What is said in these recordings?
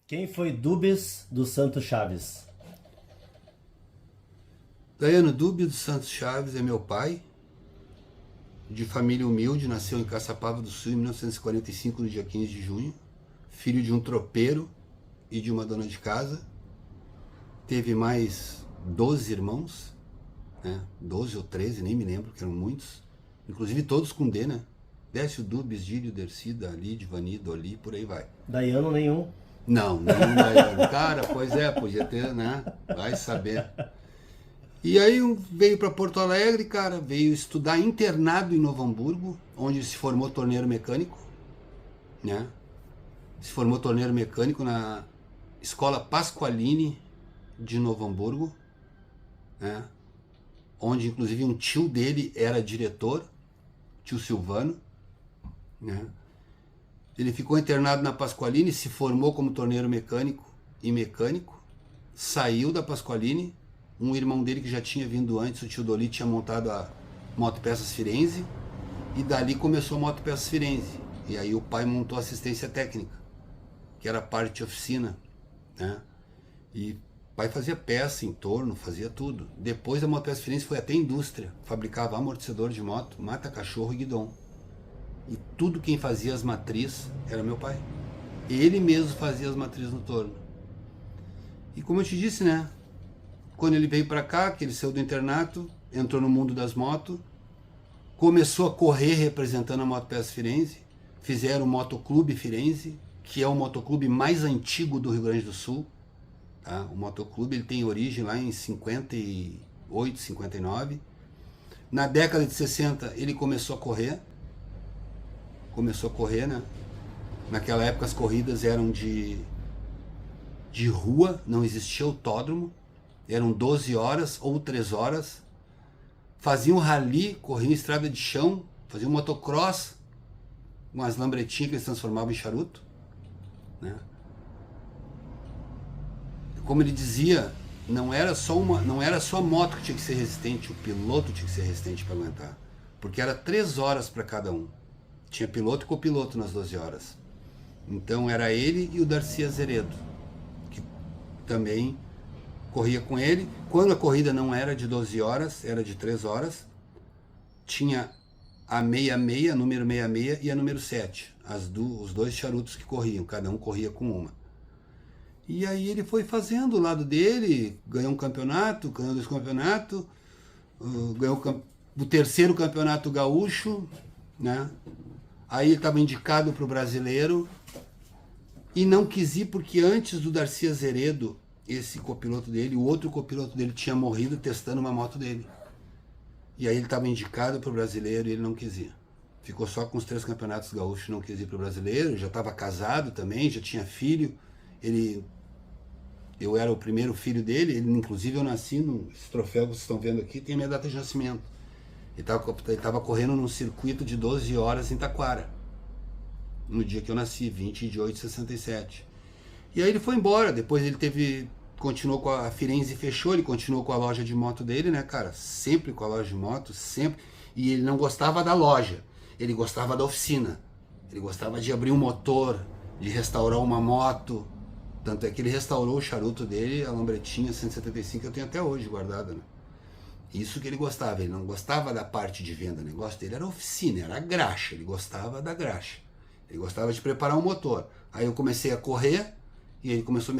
Quem foi Dubis dos Santos Chaves? Daiano Dubis dos Santos Chaves é meu pai, de família humilde, nasceu em Caçapava do Sul em 1945, no dia 15 de junho, filho de um tropeiro e de uma dona de casa. Teve mais 12 irmãos, né? 12 ou 13, nem me lembro, que eram muitos, inclusive todos com D, né? Décio, Dubis, Dílio, Dercida, Ali, Vani, Doli, por aí vai. Daiano nenhum. Não, não Daiano. Cara, pois é, podia ter, né? Vai saber. E aí veio para Porto Alegre, cara, veio estudar internado em Novo Hamburgo, onde se formou torneiro mecânico, né? Se formou torneiro mecânico na Escola Pasqualini de Novo Hamburgo, né? Onde inclusive um tio dele era diretor, tio Silvano, né? Ele ficou internado na Pasqualini, se formou como torneiro mecânico e mecânico, saiu da Pasqualini. Um irmão dele que já tinha vindo antes, o tio Doli, tinha montado a Motopeças Firenze, e dali começou a Motopeças Firenze. E aí o pai montou assistência técnica, que era parte de oficina, né? E o pai fazia peça em torno, fazia tudo. Depois a Motopeças Firenze foi até indústria, fabricava amortecedor de moto, mata-cachorro e guidão. E tudo quem fazia as matrizes era meu pai. Ele mesmo fazia as matrizes no torno. E como eu te disse, né? Quando ele veio para cá, que ele saiu do internato, entrou no mundo das motos, começou a correr representando a Motopeças Firenze, fizeram o Motoclube Firenze, que é o motoclube mais antigo do Rio Grande do Sul. Tá? O motoclube ele tem origem lá em 58, 59. Na década de 60 ele começou a correr, né? Naquela época as corridas eram de rua, não existia autódromo. Eram 12 horas ou 3 horas, faziam rally, corriam estrada de chão, faziam motocross, umas lambretinhas que eles transformavam em charuto, né? Como ele dizia, não era só a moto que tinha que ser resistente, o piloto tinha que ser resistente para aguentar, porque era 3 horas para cada um, tinha piloto e copiloto nas 12 horas, então era ele e o Darcy Azeredo, que também corria com ele. Quando a corrida não era de 12 horas, era de 3 horas, tinha a 66, a número 66 e a número 7, os dois charutos que corriam, cada um corria com uma. E aí ele foi fazendo o lado dele, ganhou um campeonato, ganhou 2 campeonatos, ganhou o 3º campeonato gaúcho, né? Aí ele estava indicado para o brasileiro e não quis ir porque antes do Darcy Azeredo, esse copiloto dele, o outro copiloto dele tinha morrido testando uma moto dele. E aí ele estava indicado para o brasileiro e ele não quis ir. Ficou só com os 3 campeonatos gaúchos, não quis ir para o brasileiro, já estava casado também, já tinha filho. Eu era o primeiro filho dele, inclusive eu nasci esse troféu que vocês estão vendo aqui, tem a minha data de nascimento. Ele estava correndo num circuito de 12 horas em Taquara, no dia que eu nasci, 20 de 8 de 67. E aí ele foi embora, depois ele continuou com a Firenze, fechou, ele continuou com a loja de moto dele, né, cara? Sempre com a loja de moto, sempre. E ele não gostava da loja, ele gostava da oficina. Ele gostava de abrir um motor, de restaurar uma moto. Tanto é que ele restaurou o charuto dele, a lambretinha 175, que eu tenho até hoje guardada, né? Isso que ele gostava, ele não gostava da parte de venda, o negócio dele era oficina, era graxa, ele gostava da graxa. Ele gostava de preparar um motor. Aí eu comecei a correr, e ele começou a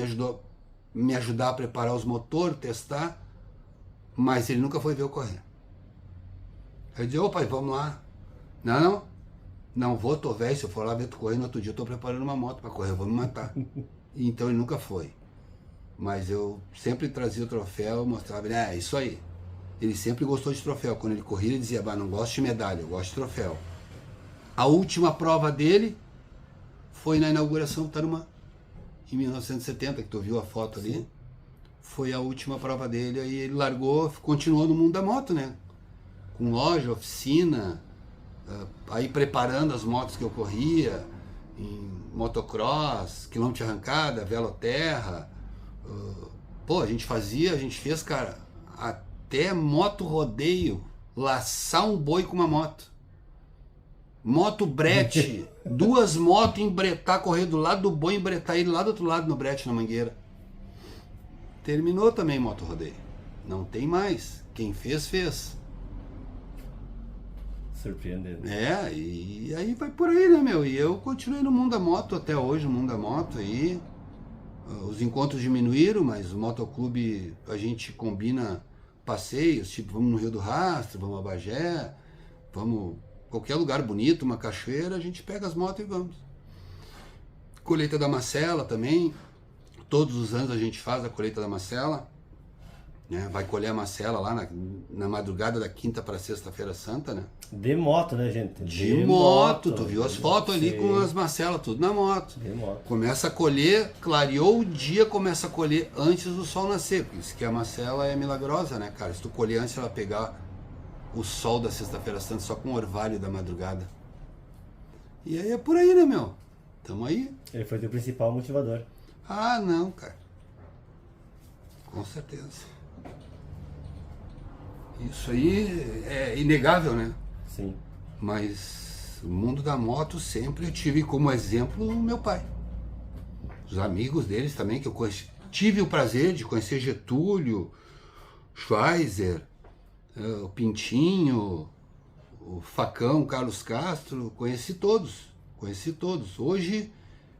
me ajudar a preparar os motores, testar, mas ele nunca foi ver eu correr. Aí eu disse, ô pai, vamos lá. Não vou, tô velho, se eu for lá ver tu correr no outro dia, eu tô preparando uma moto para correr, eu vou me matar. E então ele nunca foi. Mas eu sempre trazia o troféu, mostrava, é isso aí. Ele sempre gostou de troféu, quando ele corria ele dizia, não gosto de medalha, eu gosto de troféu. A última prova dele foi na inauguração do Tarumã, em 1970, que tu viu a foto ali. Sim. Foi a última prova dele, aí ele largou, continuou no mundo da moto, né? Com loja, oficina, aí preparando as motos que eu corria, em motocross, quilômetro de arrancada, veloterra. Pô, a gente fez, cara, até moto rodeio, laçar um boi com uma moto. Moto brete, 2 motos embretar, correr do lado do boi, embretar ele lá do outro lado no brete, na mangueira. Terminou também moto rodeio. Não tem mais. Quem fez, fez. Surpreendente. E aí vai por aí, né, meu? E eu continuei no mundo da moto até hoje, no mundo da moto aí. Os encontros diminuíram, mas o motoclube, a gente combina passeios, tipo, vamos no Rio do Rastro, vamos a Bagé, vamos qualquer lugar bonito, uma cachoeira, a gente pega as motos e vamos. Colheita da Macela também, todos os anos a gente faz a colheita da Macela, né? Vai colher a Macela lá na madrugada da quinta para sexta-feira santa, né? De moto, né, gente? De moto, tu viu as fotos ali Sim. com as macelas, tudo na moto. De moto. Começa a colher, clareou o dia, começa a colher antes do sol nascer. Por isso que a macela é milagrosa, né, cara? Se tu colher antes ela pegar o sol da sexta-feira santa só com o orvalho da madrugada. E aí é por aí, né, meu? Tamo aí. Ele foi teu principal motivador. Ah, não, cara. Com certeza. Isso aí é inegável, né? Sim. Mas o mundo da moto sempre eu tive como exemplo o meu pai. Os amigos deles também, que eu tive o prazer de conhecer Getúlio, Schweizer, o Pintinho, o Facão, Carlos Castro, conheci todos. Hoje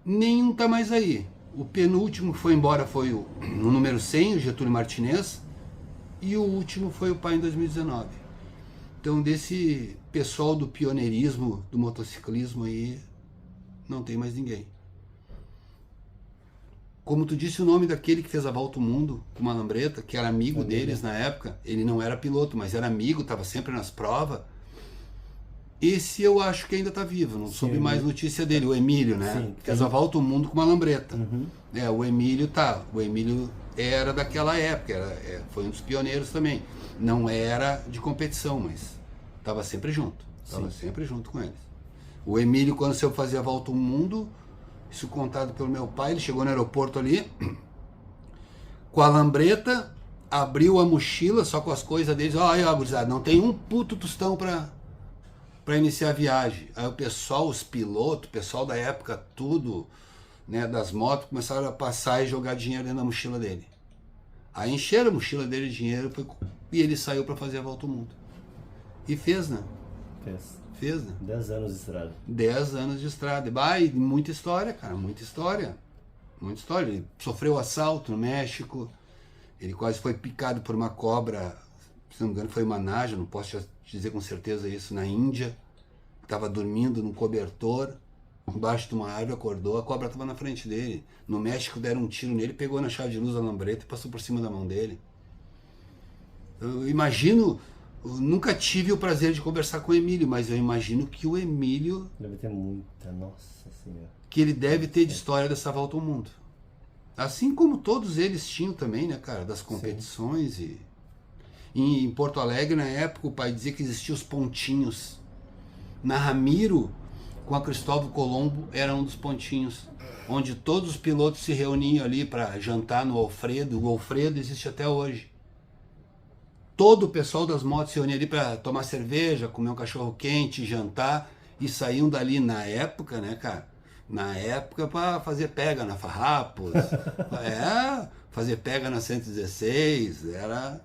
nenhum tá mais aí. O penúltimo que foi embora foi o número 100, o Getúlio Martinez, e o último foi o pai em 2019. Então, desse pessoal do pioneirismo, do motociclismo aí, não tem mais ninguém. Como tu disse o nome daquele que fez a volta ao mundo com uma lambreta, que era amigo deles na época, ele não era piloto, mas era amigo, estava sempre nas provas. Esse eu acho que ainda está vivo, não soube mais notícia dele, o Emílio, né? Sim, fez a volta ao mundo com uma lambreta. Uhum. O Emílio o Emílio era daquela época, foi um dos pioneiros também. Não era de competição, mas estava sempre junto. Estava sempre junto com eles. O Emílio, quando eu fazia a volta ao mundo, isso contado pelo meu pai, ele chegou no aeroporto ali, com a lambreta, abriu a mochila, só com as coisas deles, olha, gurizada, não tem um puto tostão para iniciar a viagem. Aí o pessoal, os pilotos, o pessoal da época, tudo, né, das motos, começaram a passar e jogar dinheiro dentro da mochila dele. Aí encheram a mochila dele de dinheiro e ele saiu para fazer a volta ao mundo. E fez, né? Fez, né? 10 anos de estrada. 10 anos de estrada. E muita história, cara, muita história. Muita história. Ele sofreu assalto no México, ele quase foi picado por uma cobra, se não me engano foi uma naja, não posso te dizer com certeza isso, na Índia. Estava dormindo num cobertor, embaixo de uma árvore, acordou, a cobra estava na frente dele. No México deram um tiro nele, pegou na chave de luz da lambreta e passou por cima da mão dele. Eu imagino, eu nunca tive o prazer de conversar com o Emílio, mas eu imagino que o Emílio... Deve ter muita, nossa senhora. Que ele deve ter de história dessa volta ao mundo. Assim como todos eles tinham também, né, cara, das competições. Sim. E em Porto Alegre, na época, o pai dizia que existiam os pontinhos. Na Ramiro, com a Cristóvão Colombo, era um dos pontinhos, onde todos os pilotos se reuniam ali para jantar no Alfredo. O Alfredo existe até hoje. Todo o pessoal das motos se reunia ali para tomar cerveja, comer um cachorro quente, jantar, e saíam dali na época, né, cara? Na época para fazer pega na Farrapos, fazer pega na 116, era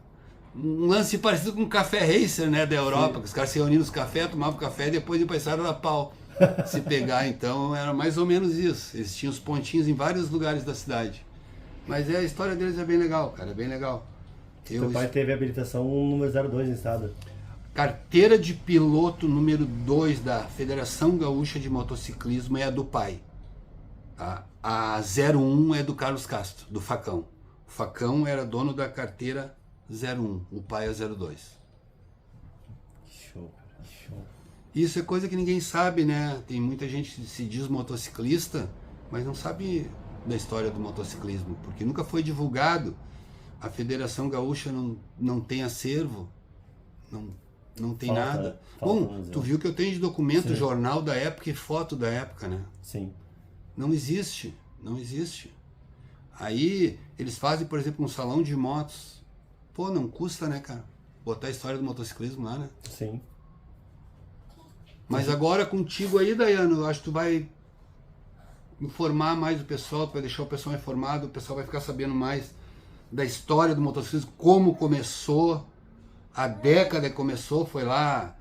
um lance parecido com um café racer, né, da Europa, que os caras se reuniam nos cafés, tomavam café e depois iam pra estrada da pau se pegar. Então era mais ou menos isso. Eles tinham os pontinhos em vários lugares da cidade. Mas a história deles é bem legal, cara, é bem legal. Teu pai teve habilitação número 02 no estado. Carteira de piloto número 2 da Federação Gaúcha de Motociclismo é a do pai. A 01 é do Carlos Castro, do Facão. O Facão era dono da carteira 01, o pai é 02. Show, cara, show. Isso é coisa que ninguém sabe, né? Tem muita gente que se diz motociclista, mas não sabe da história do motociclismo, porque nunca foi divulgado. A Federação Gaúcha não tem acervo, não tem nada. Bom, tu viu que eu tenho de documento, jornal da época e foto da época, né? Sim. Não existe, não existe. Aí eles fazem, por exemplo, um salão de motos. Pô, não custa, né, cara? Botar a história do motociclismo lá, né? Sim. Mas agora contigo aí, Daiano, eu acho que tu vai informar mais o pessoal, tu vai deixar o pessoal informado, o pessoal vai ficar sabendo mais da história do motociclismo, como começou, a década que começou, foi lá,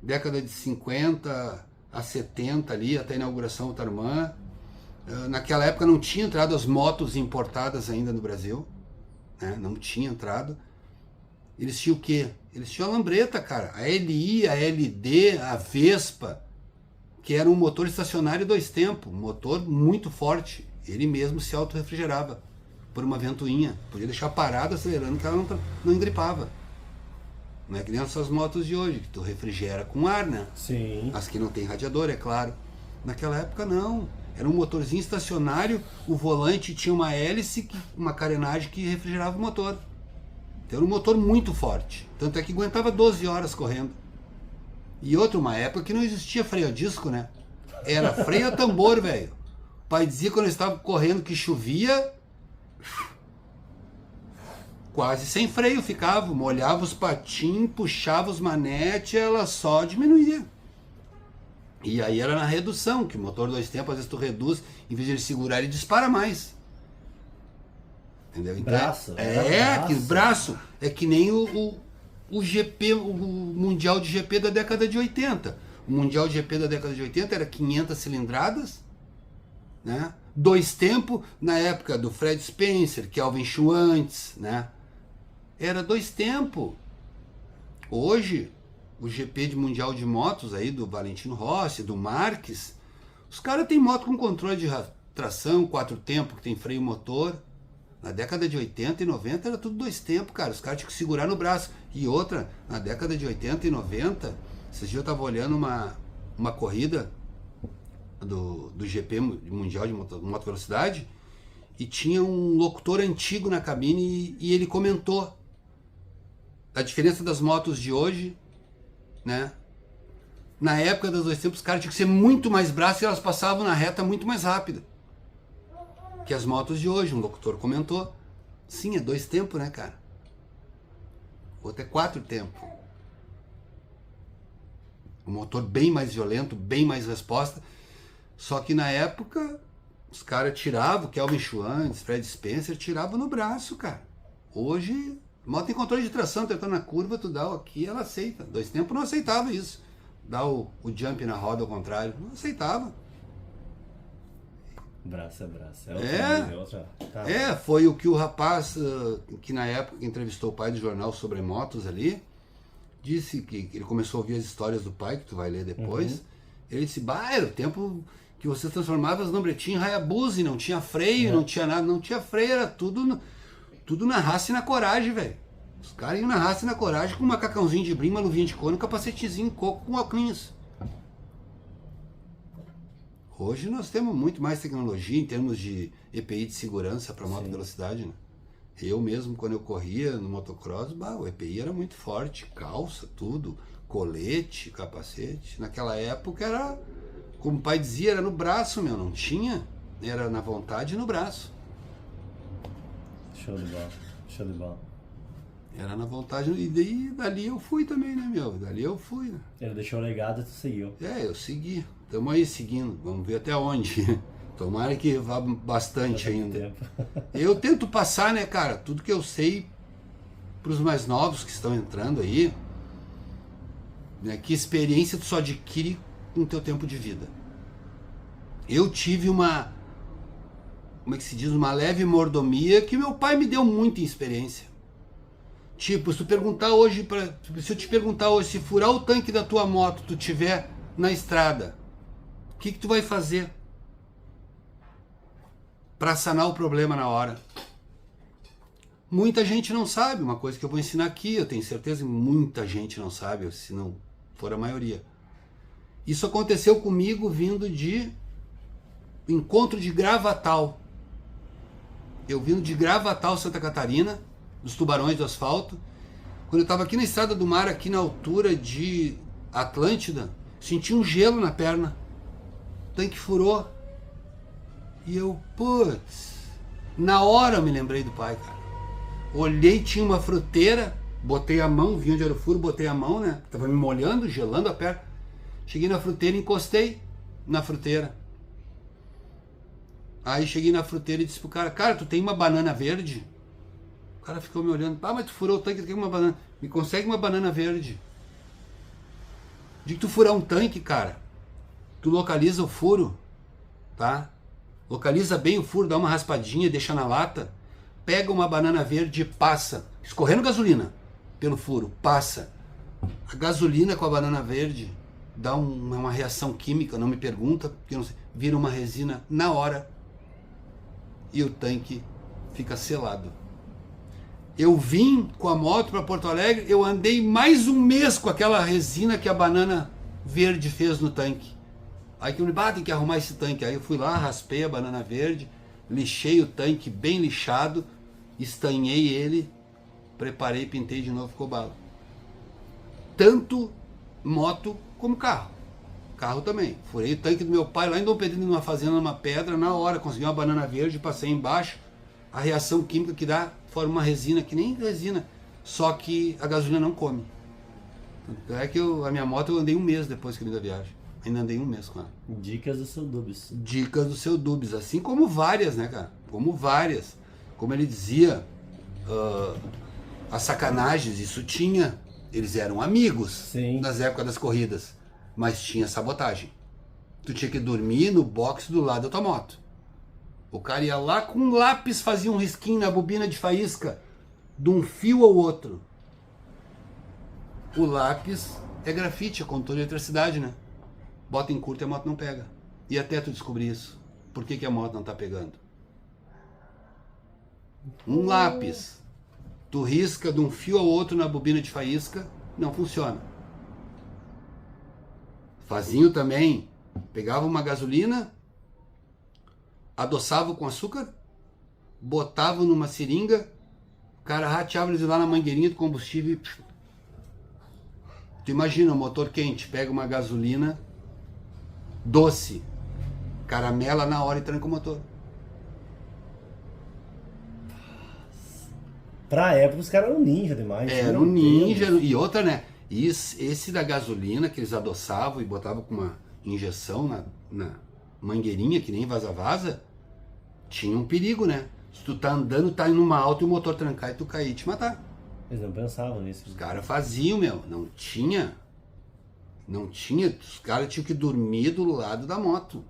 década de 50 a 70 ali, até a inauguração do Tarumã. Naquela época não tinha entrado as motos importadas ainda no Brasil, né? Não tinha entrado. Eles tinham o quê? Eles tinham a lambreta, cara, a LI, a LD, a Vespa, que era um motor estacionário 2 tempos, um motor muito forte. Ele mesmo se autorrefrigerava por uma ventoinha. Podia deixar parado acelerando que ela não engripava. Não é que nem essas motos de hoje, que tu refrigera com ar, né? Sim. As que não tem radiador, é claro. Naquela época não. Era um motorzinho estacionário, o volante tinha uma hélice, uma carenagem que refrigerava o motor. Então era um motor muito forte. Tanto é que aguentava 12 horas correndo. E outra, uma época que não existia freio a disco, né? Era freio a tambor, velho. O pai dizia quando eu estava correndo que chovia, quase sem freio ficava. Molhava os patins, puxava os manetes, ela só diminuía. E aí era na redução, que o motor 2 tempos, às vezes tu reduz, em vez de ele segurar, ele dispara mais. Entendeu? Então, Braço. que braço. É que nem o GP, o Mundial de GP da década de 80. O Mundial de GP da década de 80 era 500 cilindradas, né? 2 tempos, na época do Fred Spencer, Kelvin Schwantz, né? Era 2 tempos. Hoje, o GP de Mundial de Motos aí, do Valentino Rossi, do Marques, os caras têm moto com controle de tração, 4 tempos, que tem freio motor. Na década de 80 e 90 era tudo 2 tempos, cara. Os caras tinham que segurar no braço. E outra, na década de 80 e 90, esses dias eu tava olhando uma corrida do GP Mundial de Moto Velocidade e tinha um locutor antigo na cabine e ele comentou a diferença das motos de hoje, né? Na época dos 2 tempos, os caras tinham que ser muito mais braço e elas passavam na reta muito mais rápido que as motos de hoje. Um locutor comentou. Sim, é 2 tempos, né, cara? Outro é 4 tempos. Um motor bem mais violento, bem mais resposta. Só que na época, os caras tiravam, Kelvin Schwantz, Fred Spencer, tiravam no braço, cara. Hoje, a moto tem controle de tração, tu entra na curva, tu dá o aqui, ela aceita. 2 tempos não aceitava isso. Dar o jump na roda ao contrário. Não aceitava. Braço é braço. Foi o que o rapaz, que na época entrevistou o pai do jornal sobre motos ali, disse que ele começou a ouvir as histórias do pai, que tu vai ler depois. Uhum. Ele disse, era o tempo que você transformava as lambretinhas em Hayabusa, não tinha freio, não tinha nada, não tinha freio, era tudo na raça e na coragem, velho. Os caras iam na raça e na coragem com um macacãozinho de brim, uma luvinha de couro, um capacetezinho coco com óculos. Hoje nós temos muito mais tecnologia em termos de EPI de segurança para moto velocidade, né? Eu mesmo, quando eu corria no motocross, o EPI era muito forte, calça, tudo, colete, capacete. Naquela época era, como o pai dizia, era no braço, não tinha, era na vontade e no braço. Show de bola. Era na vontade, e dali eu fui também, né, dali eu fui, né? Ele deixou o legado e tu seguiu. Eu segui. Estamos aí seguindo, vamos ver até onde. Tomara que vá bastante ainda. Eu tento passar, né, cara, tudo que eu sei para os mais novos que estão entrando aí, né, que experiência tu só adquire com o teu tempo de vida. Eu tive uma leve mordomia que meu pai me deu muita experiência. Tipo, se eu te perguntar hoje, se furar o tanque da tua moto, tu tiver na estrada, o que tu vai fazer para sanar o problema na hora? Muita gente não sabe, uma coisa que eu vou ensinar aqui, eu tenho certeza que muita gente não sabe, se não for a maioria. Isso aconteceu comigo vindo de encontro de Gravatal. Eu vindo de Gravatal, Santa Catarina, dos Tubarões do Asfalto. Quando eu estava aqui na Estrada do Mar, aqui na altura de Atlântida, senti um gelo na perna. O tanque furou. E eu, putz, na hora eu me lembrei do pai, cara. Olhei, tinha uma fruteira, botei a mão, vi onde era o furo, botei a mão, né? Tava me molhando, gelando a perna. Cheguei na fruteira e encostei na fruteira. Aí cheguei na fruteira e disse pro cara, tu tem uma banana verde? O cara ficou me olhando, mas tu furou o tanque, tu quer uma banana? Me consegue uma banana verde. De que tu furar um tanque, cara, tu localiza o furo, tá? Localiza bem o furo, dá uma raspadinha, deixa na lata, pega uma banana verde e passa, escorrendo gasolina pelo furo, passa. A gasolina com a banana verde dá uma reação química, não me pergunta, porque eu não sei, vira uma resina na hora e o tanque fica selado. Eu vim com a moto para Porto Alegre, eu andei mais um mês com aquela resina que a banana verde fez no tanque. Aí que eu me tem que arrumar esse tanque. Aí eu fui lá, raspei a banana verde, lixei o tanque bem lixado, estanhei ele, preparei, pintei de novo, ficou bala. Tanto moto como carro. Carro também. Furei o tanque do meu pai lá em Dom Pedrito, numa fazenda, numa pedra, na hora, consegui uma banana verde, passei embaixo. A reação química que dá forma uma resina, que nem resina, só que a gasolina não come. É que a minha moto eu andei um mês depois que eu vim da viagem. Ainda andei um mês com ela. Dicas do seu Dubs. Dicas do seu Dubs, assim como várias, né, cara? Como várias. Como ele dizia, as sacanagens, isso tinha. Eles eram amigos. Sim. Nas épocas das corridas. Mas tinha sabotagem. Tu tinha que dormir no box do lado da tua moto. O cara ia lá com um lápis, fazia um risquinho na bobina de faísca, de um fio ao outro. O lápis é grafite, é condutor de eletricidade, né? Bota em curto e a moto não pega. E até tu descobrir isso. Por que a moto não tá pegando? Um lápis. Tu risca de um fio ao outro na bobina de faísca, não funciona. Fazinho também. Pegava uma gasolina, adoçava com açúcar, botava numa seringa, o cara rateava eles lá na mangueirinha do combustível e... Tu imagina, um motor quente, pega uma gasolina doce, caramela na hora e tranca o motor. Pra época os caras eram ninja demais. Era um ninja, e outra, né? Esse da gasolina que eles adoçavam e botavam com uma injeção na mangueirinha, que nem vaza-vaza, tinha um perigo, né? Se tu tá andando, tá indo numa alta e o motor trancar e tu cair e te matar. Eles não pensavam nisso. Os caras faziam, meu. Não tinha. Os caras tinham que dormir do lado da moto.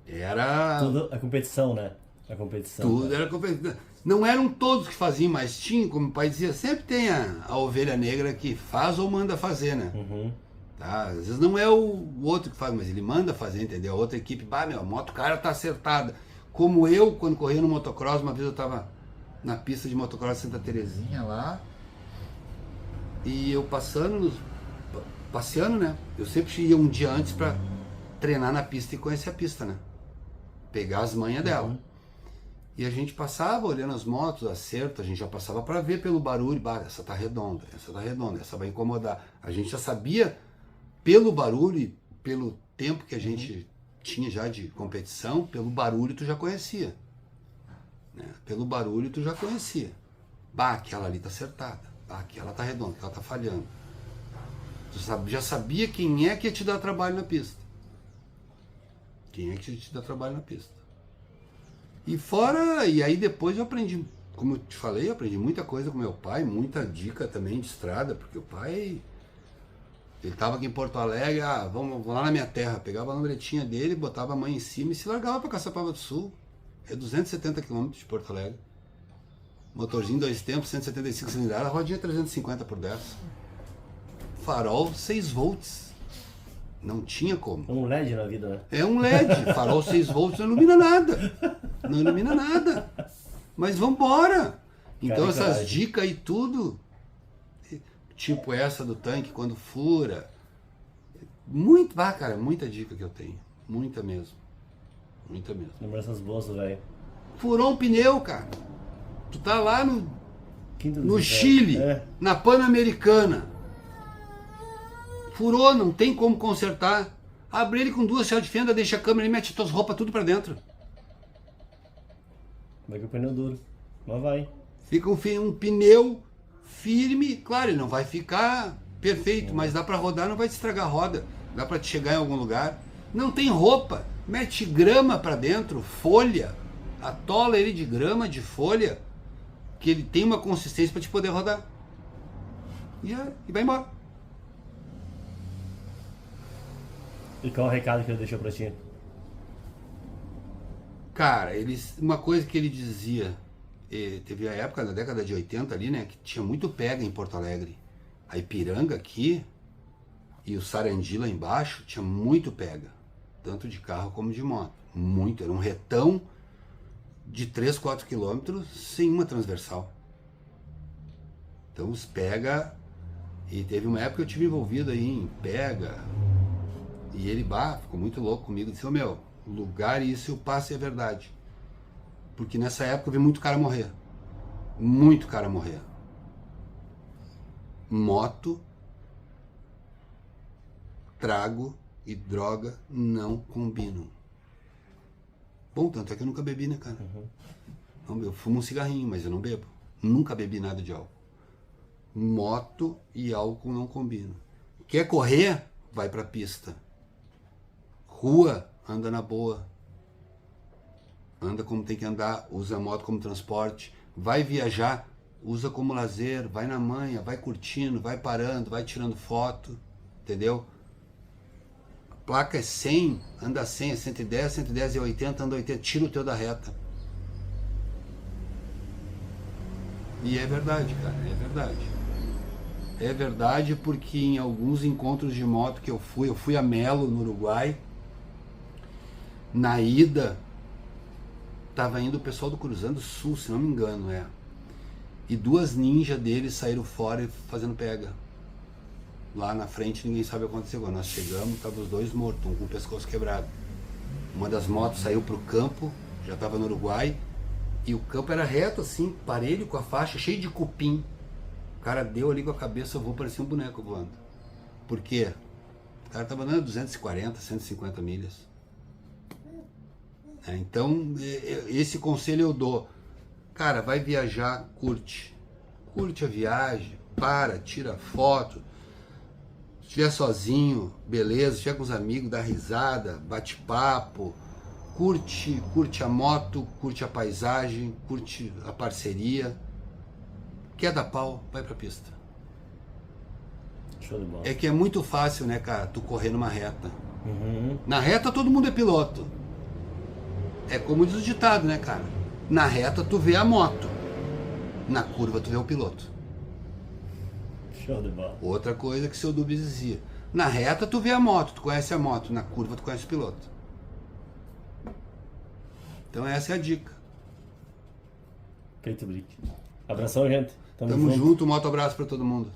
Era... Tudo a competição, né? A competição. Tudo era competição. Não eram todos que faziam, mas tinha, como o pai dizia, sempre tem a ovelha negra que faz ou manda fazer, né? Uhum. Tá? Às vezes não é o outro que faz, mas ele manda fazer, entendeu? A outra equipe, meu, a moto cara tá acertada. Como eu, quando corria no motocross, uma vez eu tava na pista de motocross Santa Terezinha lá, e eu passeando, né? Eu sempre ia um dia antes pra treinar na pista e conhecer a pista, né? Pegar as manhas dela. Uhum. E a gente passava olhando as motos, acerto, a gente já passava para ver pelo barulho, essa tá redonda, essa vai incomodar. A gente já sabia pelo barulho e pelo tempo que a gente tinha já de competição, pelo barulho tu já conhecia. Né? Pelo barulho tu já conhecia. Aquela ali tá acertada, aquela tá redonda, aquela tá falhando. Tu já sabia quem é que ia te dar trabalho na pista. Quem é que ia te dar trabalho na pista. E aí depois eu aprendi, como eu te falei, eu aprendi muita coisa com meu pai, muita dica também de estrada, porque o pai, ele tava aqui em Porto Alegre, vamos lá na minha terra, pegava a lambretinha dele, botava a mãe em cima e se largava para Caçapava do Sul, é 270 km de Porto Alegre, motorzinho 2 tempos, 175 cilindradas, rodinha 350 por 10, farol 6 volts. Não tinha como. Um LED na vida, né? É um LED, farol 6 volts não ilumina nada. Não ilumina nada. Mas vambora. Então essas dicas aí tudo, tipo essa do tanque quando fura. Cara, muita dica que eu tenho. Muita mesmo. Muita mesmo. Lembranças boas, velho. Furou um pneu, cara. Tu tá lá no Chile, na Pan-Americana. Furou, não tem como consertar. Abre ele com 2 chaves de fenda, deixa a câmera e mete tuas roupas tudo pra dentro. Vai que o pneu duro. Mas vai. Fica um pneu firme, claro, ele não vai ficar perfeito, mas dá pra rodar, não vai te estragar a roda. Dá pra te chegar em algum lugar. Não tem roupa, mete grama pra dentro, folha. Atola ele de grama, de folha, que ele tem uma consistência pra te poder rodar. E vai embora. E qual é o recado que ele deixou pra ti? Cara, uma coisa que ele dizia, teve a época na década de 80 ali, né, que tinha muito pega em Porto Alegre. A Ipiranga aqui e o Sarandi lá embaixo tinha muito pega, tanto de carro como de moto. Muito, era um retão de 3, 4 quilômetros sem uma transversal. Então os pega, e teve uma época que eu tive envolvido aí em pega, e ele ficou muito louco comigo, disse, meu, lugar isso eu passo é verdade. Porque nessa época eu vi muito cara morrer. Muito cara morrer. Moto, trago e droga não combinam. Bom, tanto é que eu nunca bebi, né, cara? Não, eu fumo um cigarrinho, mas eu não bebo. Nunca bebi nada de álcool. Moto e álcool não combinam. Quer correr? Vai pra pista. Rua, anda na boa. Anda como tem que andar, usa a moto como transporte. Vai viajar, usa como lazer, vai na manha, vai curtindo, vai parando, vai tirando foto, entendeu? A placa é 100, anda 100, é 110, 110 é 80, anda 80, tira o teu da reta. E é verdade, cara, é verdade. É verdade porque em alguns encontros de moto que eu fui a Melo, no Uruguai. Na ida, tava indo o pessoal do Cruzando Sul, se não me engano, E 2 ninjas deles saíram fora e fazendo pega. Lá na frente ninguém sabe o que aconteceu. Quando nós chegamos, estavam os 2 mortos, um com o pescoço quebrado. Uma das motos saiu pro campo, já estava no Uruguai, e o campo era reto assim, parelho com a faixa, cheio de cupim. O cara deu ali com a cabeça, voou, parecia um boneco voando. Por quê? O cara tava andando 240, 150 milhas. Então, esse conselho eu dou. Cara, vai viajar, curte. Curte a viagem, tira foto. Se estiver sozinho, beleza. Se estiver com os amigos, dá risada, bate papo. Curte a moto, curte a paisagem, curte a parceria. Quer dar pau, vai pra pista. Show de bola. É que é muito fácil, né, cara, tu correr numa reta. Uhum. Na reta todo mundo é piloto. É como diz o ditado, né, cara? Na reta tu vê a moto. Na curva tu vê o piloto. Show de bola. Outra coisa que o seu Dubis dizia. Na reta tu vê a moto, tu conhece a moto. Na curva tu conhece o piloto. Então essa é a dica. Feito, Brick. Abração, gente. Tamo junto, um moto abraço pra todo mundo.